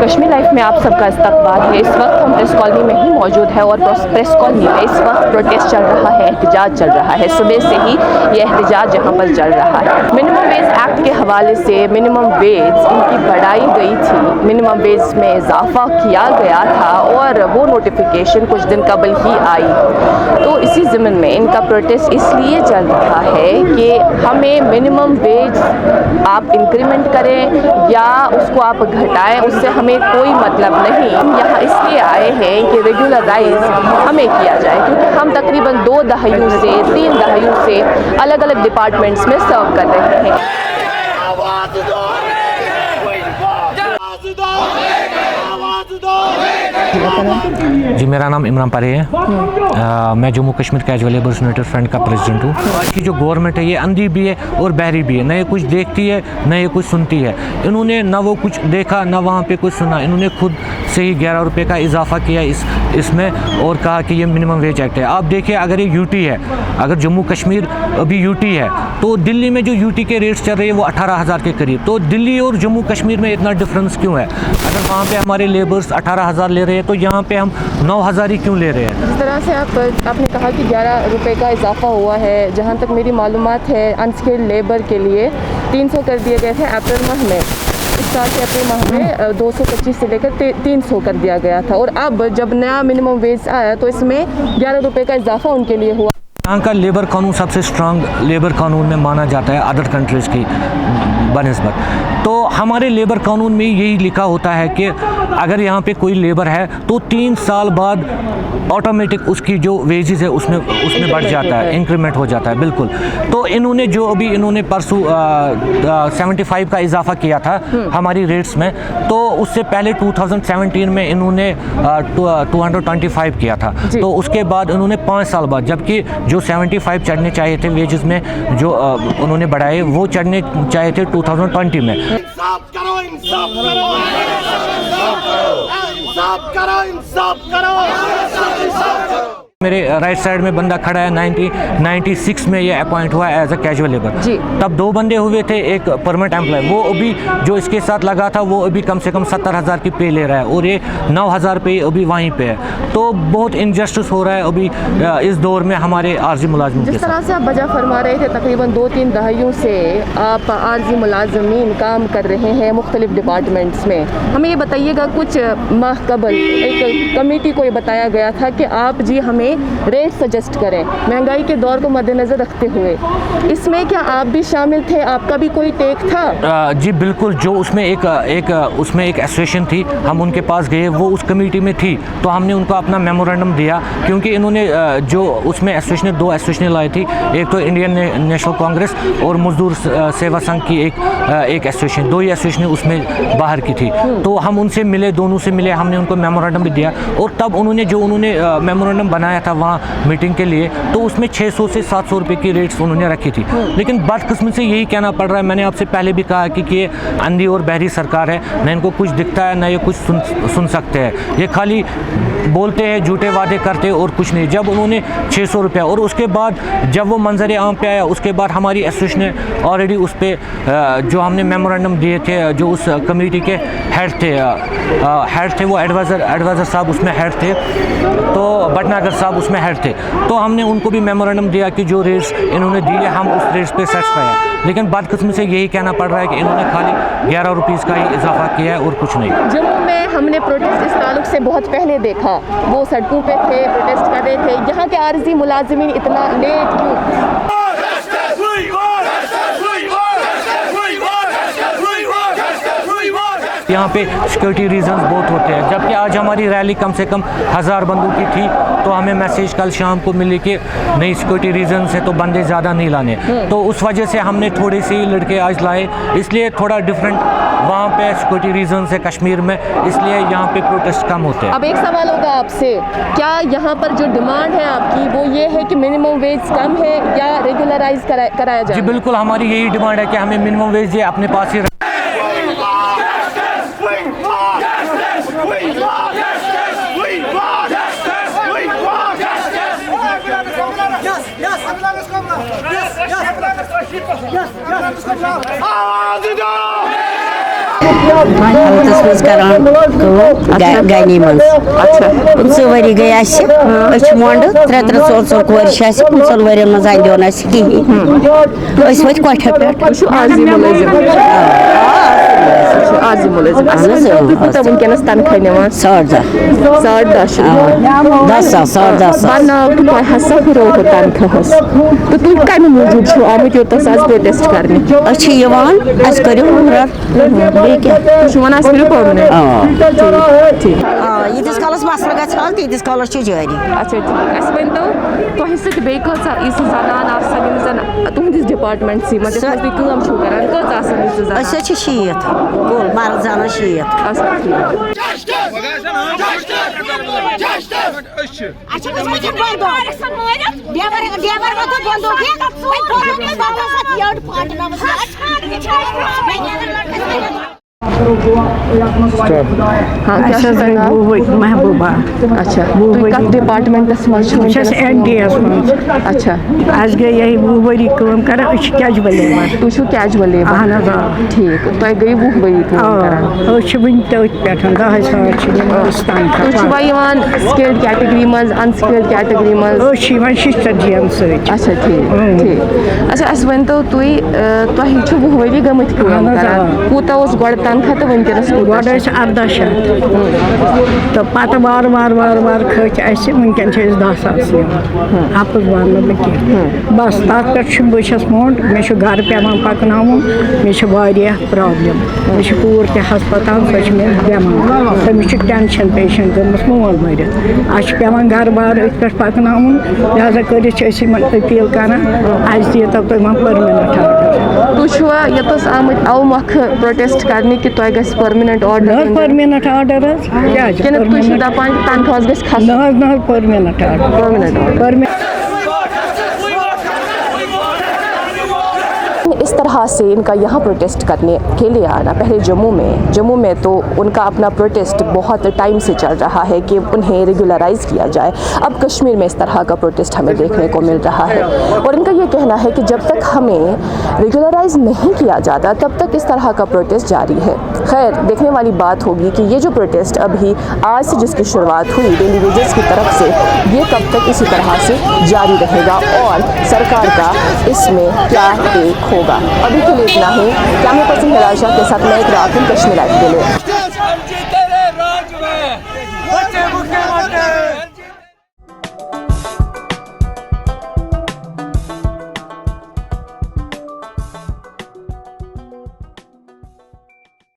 Kashmir life में आप सबका इस्तकबाल है। इस वक्त हम प्रेस कॉलोनी में ही मौजूद है और प्रेस कॉलोनी में इस वक्त प्रोटेस्ट चल रहा है, एहतजाज चल रहा है। सुबह से ही ये एहतजाज यहाँ पर चल रहा है। मिनिमम वेज एक्ट के हवाले से मिनिमम वेज इनकी बढ़ाई गई थी, मिनिमम वेज में इजाफा किया गया था और वो नोटिफिकेशन कुछ दिन कबल ही आई। तो इसी ज़मीन में इनका प्रोटेस्ट इसलिए चल रहा है कि हमें मिनिमम वेज आप इंक्रीमेंट करें या उसको आप घटाएं, उससे हमें कोई मतलब नहीं। हम यहाँ इसलिए आए हैं कि रेगुलराइज हमें किया जाए, क्योंकि हम तकरीबन 2 दहाइयों से 3 दहाइयों से अलग अलग डिपार्टमेंट्स में सर्व कर रहे हैं। जी, मेरा नाम इमरान पारे है। मैं Jammu Kashmir casual labours United front का प्रेसिडेंट हूँ। आज की जो गवर्नमेंट है ये अंधी भी है और बहरी भी है, न ये कुछ देखती है न ये कुछ सुनती है। इन्होंने ना वो कुछ देखा ना वहाँ पे कुछ सुना। इन्होंने खुद से ही 11 रुपये का इजाफा किया इसमें और कहा कि ये मिनिमम वेज एक्ट है। आप देखिए, अगर ये यूटी है, अगर जम्मू कश्मीर अभी यूटी है तो दिल्ली में जो यूटी के रेट्स चल रहे हैं वो 18,000 के करीब। तो दिल्ली और जम्मू कश्मीर में इतना डिफरेंस क्यों है? अगर वहाँ पे हमारे लेबर्स 18,000 ले रहे हैं तो यहाँ पे हम 9,000 ही क्यों ले रहे हैं? जिस तरह से आपने कहा कि 11 रुपये का इजाफा हुआ है, जहाँ तक मेरी मालूमात है अनस्किल्ड लेबर के लिए 300 कर दिए गए थे अप्रैल माह में। इस साल के अप्रैल माह में 225 से लेकर 300 कर दिया गया था और अब जब नया मिनिमम वेज आया तो इसमें 11 रुपये का इजाफा उनके लिए हुआ। यहाँ का लेबर कानून सबसे स्ट्रांग लेबर कानून में माना जाता है अदर कंट्रीज़ की बनिस्बत। तो हमारे लेबर कानून में यही लिखा होता है कि अगर यहाँ पे कोई लेबर है तो 3 साल बाद ऑटोमेटिक उसकी जो वेजेस है उसमें बढ़ जाता है, इंक्रीमेंट हो जाता है। बिल्कुल। तो इन्होंने परसों 75 का इजाफा किया था हमारी रेट्स में, तो उससे पहले 2017 में इन्होंने 225 किया था। तो उसके बाद उन्होंने 5 साल बाद, जबकि जो 75 चढ़ने चाहिए थे वेजेस में, जो उन्होंने बढ़ाए वो चढ़ने चाहिए थे 2020 में। इंसाफ करो, इंसाफ करो, इंसाफ करो, इंसाफ करो, इंसाफ करो। मेरे राइट साइड में बंदा खड़ा है, 1996 में ये अपॉइंट हुआ एज अ कैजुअल लेबर। तब 2 बंदे हुए थे, एक परमानेंट एम्प्लॉय। वो अभी जो इसके साथ लगा था वो अभी कम से कम 70,000 की पे ले रहा है और ये 9,000 पे अभी वहीं पे है। तो बहुत इनजस्टिस हो रहा है अभी इस दौर में हमारे आर्जी मुलाजमीन। जिस तरह से आप वजह फरमा रहे थे, तकरीबन 2-3 दहाइयों से आप आर्जी मुलाजमीन काम कर रहे हैं मुख्तलिफ डिपार्टमेंट्स में। हमें ये बताइएगा, कुछ माह कबल एक कमेटी को ये बताया गया था कि आप जी हमें रेट सजेस्ट करें महंगाई के दौर को मद्देनजर रखते हुए। इसमें क्या आप भी शामिल थे? आपका भी कोई टेक था? जी बिल्कुल। जो उसमें एक एसोसिएशन थी, हम उनके पास गए, वो उस कमेटी में थी, तो हमने उनको अपना मेमोरेंडम दिया, क्योंकि इन्होंने जो उसमें एसोसिएशन 2 एसोसिएशन लाई थी। एक तो इंडियन नेशनल कांग्रेस और मजदूर सेवा संघ की एक एसोसिएशन, 2 ही एसोसिएशन उसमें बाहर की थी। तो हम उनसे मिले, दोनों से मिले, हमने उनको मेमोरेंडम भी दिया और तब उन्होंने मेमोरेंडम बनाया था वहाँ मीटिंग के लिए, तो उसमें 600 से 700 रुपये की रेट्स उन्होंने रखी थी। लेकिन बदकिस्मती से यही कहना पड़ रहा है, मैंने आपसे पहले भी कहा कि ये अंधी और बहरी सरकार है, न इनको कुछ दिखता है न ये कुछ सुन सकते हैं। ये खाली बोलते हैं, झूठे वादे करते हैं और कुछ नहीं। जब उन्होंने 600 रुपया और उसके बाद जब वो मंजर आम पे आया, उसके बाद हमारी एसोसिएशन ने ऑलरेडी उस पर जो हमने मेमोरेंडम दिए थे, जो उस कमेटी के हेड थे वो एडवाइज़र साहब उसमें हेड थे, तो भटनागर साहब उसमें हेड थे, तो हमने उनको भी मेमोरेंडम दिया कि जो रेट्स इन्होंने दिए हम उस रेट्स पे सेटिस्फाई है। लेकिन बदकिस्मती से यही कहना पड़ रहा है कि इन्होंने खाली 11 रुपीज़ का ही इजाफा किया है और कुछ नहीं। जम्मू में हमने प्रोटेस्ट इस ताल्लुक से बहुत पहले देखा, वो सड़कों पे थे, प्रोटेस्ट कर रहे थे। यहाँ के आर्जी मुलाजिमीन इतना लेट क्यों? यहाँ पे सिक्योरिटी रीजंस बहुत होते हैं, जबकि आज हमारी रैली कम से कम 1000 बंदों की थी, तो हमें मैसेज कल शाम को मिली कि नई सिक्योरिटी रीजंस है तो बंदे ज़्यादा नहीं लाने। तो उस वजह से हमने थोड़े से ही लड़के आज लाए, इसलिए थोड़ा डिफरेंट वहाँ पे सिक्योरिटी रीजंस है कश्मीर में, इसलिए यहाँ पे प्रोटेस्ट कम होते हैं। अब एक सवाल होगा आपसे, क्या यहाँ पर जो डिमांड है आपकी वो ये है कि मिनिमम वेज कम है या रेगुलराइज कराया जाए? जी बिल्कुल, हमारी यही डिमांड है कि हमें मिनिमम वेज ये अपने पास ही आवाज दो। گنی من پٕنٛژٕ ؤری گٔے اَسہِ أسۍ چھِ مۄنٛڈٕ 3-4 کورِ چھِ اَسہِ 15 ؤرین منٛز اَندیو نہٕ اَسہِ کِہیٖنۍ أسۍ ؤتھۍ کۄٹھٮ۪و پٮ۪ٹھ آزی مُلٲزِم آزی مُلٲزِم تُہۍ کوٗتاہ وٕنکٮ۪نَس تنخواہ نِوان؟ 10,500 10,500 چھِ نِوان 10,000 10,000 بناو تہٕ تۄہہِ ہسا ہُرووٕ تنخواہس تہٕ تُہۍ کَمہِ موٗجوٗب چھِو آمٕتۍ یوٚتَس آز پروٹیسٹ کرنہِ؟ أسۍ چھِ یِوان اَسہِ کٔرِو مُقرر بیٚیہِ کیٛاہ تُہۍ چھِو وَنان اَسہِ کٔرِو پٔرمِننٹ ٹھیٖک ییٖتِس کالس مسلہٕ گژھِ حل تیٖتِس کالس چھِ جٲری اچھا ٹھیٖک اَسہِ ؤنۍتو تۄہہِ سۭتۍ بیٚیہِ کۭژاہ یِژھٕ زنان آسان یِم زن تُہنٛدِس ڈِپاٹمنٹسٕے منٛز یَتھ منٛز تُہۍ کٲم چھِو کران کۭژاہ آسان یِژھٕ زنان؟ أسۍ حظ چھِ 6 کُل مرد زنان 6 اچھا ٹھیٖک محبوبہ اچھا تُہۍ کَتھ ڈِپاٹمنٹس منٛز چھِو بہٕ چھَس NDA یَس منٛز اچھا اَسہِ گٔے یِہے 20 ؤری کٲم کران أسۍ چھِ کیجوَل لیبر تُہۍ چھِو کیجوَل لیبر اہن حظ آ ٹھیٖک تۄہہِ گٔیہِ 20 ؤری کٲم کران أسۍ چھِ وٕنہِ تٔتھۍ پٮ۪ٹھ 10,000 چھِ دِوان أسۍ تُہۍ چھِوا تنخواہ یِوان سِکیلڈ کیٹگری منٛز ان سِکیلڈ کیٹگری منٛز أسۍ چھِ یِوان شِشتر جی ایم سۭتۍ اچھا ٹھیٖک ٹھیٖک اچھا اَسہِ ؤنۍتو تُہۍ تۄہہِ چھِو 20 ؤری گٔمٕتۍ کٲم اہن حظ کران آ کوٗتاہ اوس گۄڈٕ تنخواہ تہٕ وٕنکٮ۪نس گۄڈٕ ٲسۍ 18,000 تہٕ پَتہٕ وارٕ کھٔتۍ اَسہِ وٕنکٮ۪ن چھِ أسۍ 10,000 نِوان اَپُز وَنہٕ نہٕ بہٕ کینٛہہ بَس تَتھ پٮ۪ٹھ چھُ بہٕ چھَس مونٛڈ مےٚ چھُ گرٕ پٮ۪وان پَکناوُن مےٚ چھِ واریاہ پرٛابلِم مےٚ چھِ کوٗر تہِ ہسپَتال سۄ چھِ مےٚ بٮ۪مار تٔمِس چھِ ٹٮ۪نشَن پیشَنٹ گٔمٕژ مول مٔرِتھ اَسہِ چھُ پٮ۪وان گرٕ بار أتھۍ پٮ۪ٹھ پَکناوُن لہٰذا کٔرِتھ چھِ أسۍ یِمن أپیٖل کران اَسہِ دیٖتو تُہۍ وۄنۍ پٔرمِننٹ آرڈر تُہۍ چھِوا یوٚتَس آمٕتۍ اَوٕ مۄکھٕ پروٹیسٹ کرنہِ کہِ تۄہہِ گژھِ پٔرمِننٹ آرڈر پٔرمِننٹ آرڈر حظ کیٛازِ کِنہٕ تُہۍ چھِو دَپان کہِ تنخواہس گژھِ کھسُن؟ نہ حظ پٔرمِننٹ آرڈر اس طرح سے ان کا یہاں پروٹیسٹ کرنے کے لیے آنا پہلے جموں میں تو ان کا اپنا پروٹیسٹ بہت ٹائم سے چل رہا ہے کہ انہیں ریگولرائز کیا جائے. اب کشمیر میں اس طرح کا پروٹیسٹ ہمیں دیکھنے کو مل رہا ہے اور ان کا یہ کہنا ہے کہ جب تک ہمیں ریگولرائز نہیں کیا جاتا تب تک اس طرح کا پروٹیسٹ جاری ہے. خیر دیکھنے والی بات ہوگی کہ یہ جو پروٹیسٹ ابھی آج سے جس کی شروعات ہوئی ڈیلی ویجز کی طرف سے یہ کب تک اسی طرح سے جاری رہے گا اور سرکار کا اس میں کیا ٹیک ہوگا. ابھی کے لیے اتنا ہی. کیمرہ پرسن ہلال شاہ کے ساتھ میں اقرا کشمیر لائیو کے لیے.